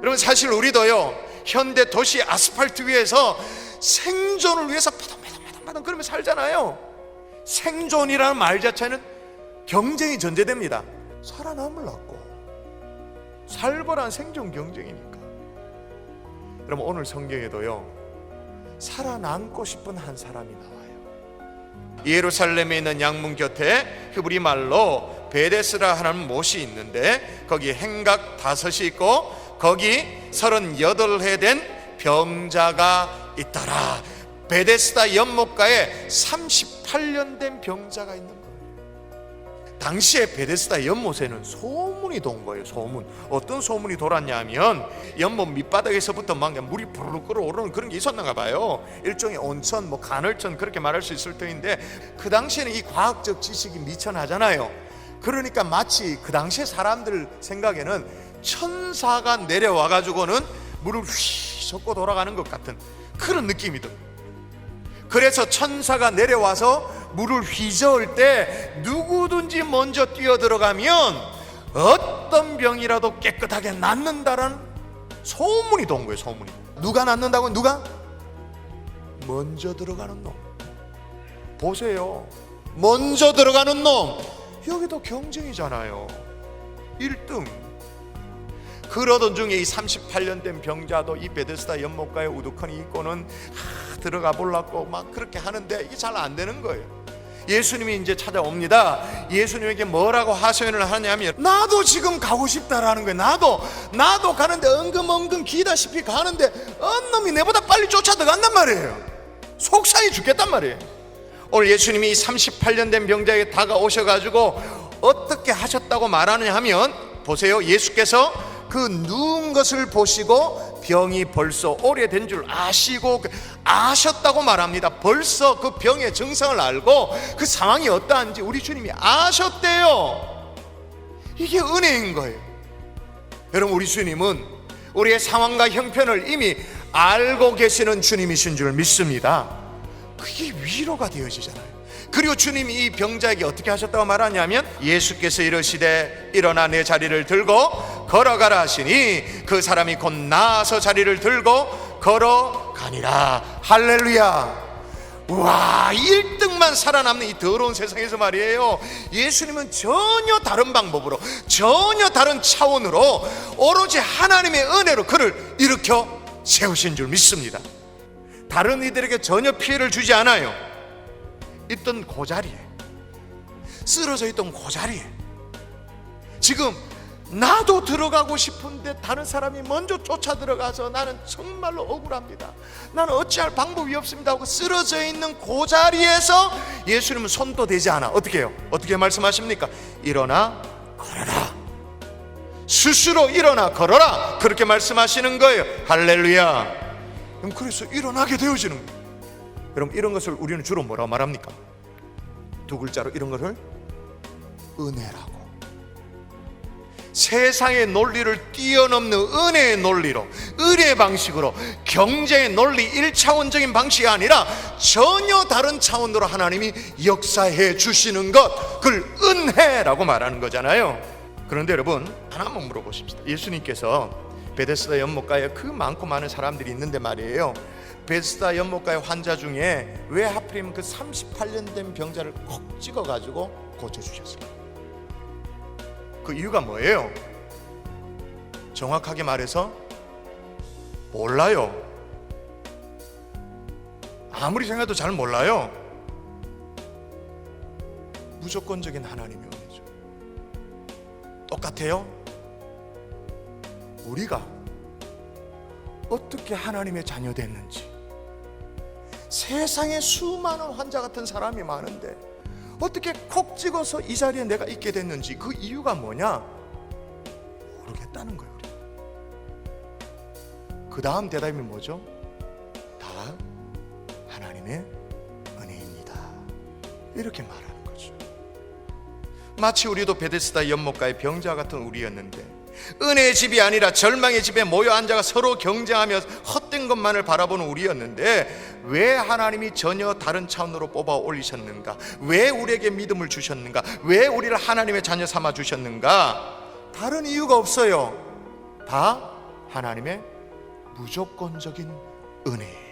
여러분, 사실 우리도요, 현대 도시 아스팔트 위에서 생존을 위해서 바닥바닥바닥 그러면 살잖아요. 생존이라는 말 자체는 경쟁이 전제됩니다. 살아남으려고 살벌한 생존 경쟁이니까. 여러분, 오늘 성경에도요 살아남고 싶은 한 사람이 나와요. 예루살렘에 있는 양문 곁에 히브리 말로 베데스라 하는 못이 있는데 거기 행각 5이 있고 거기 38해 된 병자가 있더라. 베데스다 연못가에 38년 된 병자가 있는 거예요. 당시에 베데스다 연못에는 소문이 돈 거예요. 소문. 어떤 소문이 돌았냐면 연못 밑바닥에서부터 막 물이 부르르 끓어오르는 그런 게 있었는가 봐요. 일종의 온천, 뭐 간헐천 그렇게 말할 수 있을 터인데 그 당시에는 이 과학적 지식이 미천하잖아요. 그러니까 마치 그 당시에 사람들 생각에는 천사가 내려와 가지고는 물을 휘 젓고 돌아가는 것 같은 그런 느낌이 들어요. 그래서 천사가 내려와서 물을 휘저을 때 누구든지 먼저 뛰어들어가면 어떤 병이라도 깨끗하게 낫는다라는 소문이 돈 거예요. 소문이. 누가 낫는다고? 누가? 먼저 들어가는 놈. 보세요, 먼저 들어가는 놈. 여기도 경쟁이잖아요. 1등. 그러던 중에 이 38년 된 병자도 이 베데스다 연못가에 우두커니 있고는 들어가 보려고 막 그렇게 하는데 이게 잘 안 되는 거예요. 예수님이 이제 찾아옵니다. 예수님에게 뭐라고 하소연을 하냐면 나도 지금 가고 싶다라는 거예요. 나도 가는데 엉금엉금 기다시피 가는데 언놈이 내보다 빨리 쫓아 들어간단 말이에요. 속상해 죽겠단 말이에요. 오늘 예수님이 38년 된 병자에게 다가오셔가지고 어떻게 하셨다고 말하느냐 하면 보세요. 예수께서 그 누운 것을 보시고 병이 벌써 오래된 줄 아시고 아셨다고 말합니다. 벌써 그 병의 증상을 알고 그 상황이 어떠한지 우리 주님이 아셨대요. 이게 은혜인 거예요. 여러분, 우리 주님은 우리의 상황과 형편을 이미 알고 계시는 주님이신 줄 믿습니다. 그게 위로가 되어지잖아요. 그리고 주님이 이 병자에게 어떻게 하셨다고 말하냐면 예수께서 이르시되 일어나 내 자리를 들고 걸어가라 하시니 그 사람이 곧 나아서 자리를 들고 걸어가니라. 할렐루야. 와, 1등만 살아남는 이 더러운 세상에서 말이에요, 예수님은 전혀 다른 방법으로, 전혀 다른 차원으로 오로지 하나님의 은혜로 그를 일으켜 세우신 줄 믿습니다. 다른 이들에게 전혀 피해를 주지 않아요. 있던 그 자리에, 쓰러져 있던 그 자리에 지금 나도 들어가고 싶은데 다른 사람이 먼저 쫓아 들어가서 나는 정말로 억울합니다, 나는 어찌할 방법이 없습니다 하고 쓰러져 있는 그 자리에서 예수님은 손도 대지 않아 어떻게 해요? 어떻게 말씀하십니까? 일어나 걸어라. 스스로 일어나 걸어라, 그렇게 말씀하시는 거예요. 할렐루야. 그럼 그래서 일어나게 되어지는 거예요. 여러분, 이런 것을 우리는 주로 뭐라고 말합니까? 2글자로 이런 것을 은혜라고. 세상의 논리를 뛰어넘는 은혜의 논리로, 은혜의 방식으로, 경쟁의 논리 1차원적인 방식이 아니라 전혀 다른 차원으로 하나님이 역사해 주시는 것, 그걸 은혜라고 말하는 거잖아요. 그런데 여러분, 하나만 물어보십시다. 예수님께서 베데스다 연못가에 그 많고 많은 사람들이 있는데 말이에요, 베데스다 연못가의 환자 중에 왜 하필이면 그 38년 된 병자를 콕 찍어가지고 고쳐주셨을까요? 그 이유가 뭐예요? 정확하게 말해서 몰라요. 아무리 생각해도 잘 몰라요. 무조건적인 하나님의 은혜죠. 똑같아요. 우리가 어떻게 하나님의 자녀 됐는지, 세상에 수많은 환자 같은 사람이 많은데 어떻게 콕 찍어서 이 자리에 내가 있게 됐는지, 그 이유가 뭐냐? 모르겠다는 거예요. 그 다음 대답이 뭐죠? 다 하나님의 은혜입니다, 이렇게 말하는 거죠. 마치 우리도 베데스다 연못가의 병자 같은 우리였는데 은혜의 집이 아니라 절망의 집에 모여 앉아가 서로 경쟁하며 헛된 것만을 바라보는 우리였는데 왜 하나님이 전혀 다른 차원으로 뽑아 올리셨는가? 왜 우리에게 믿음을 주셨는가? 왜 우리를 하나님의 자녀 삼아 주셨는가? 다른 이유가 없어요. 다 하나님의 무조건적인 은혜.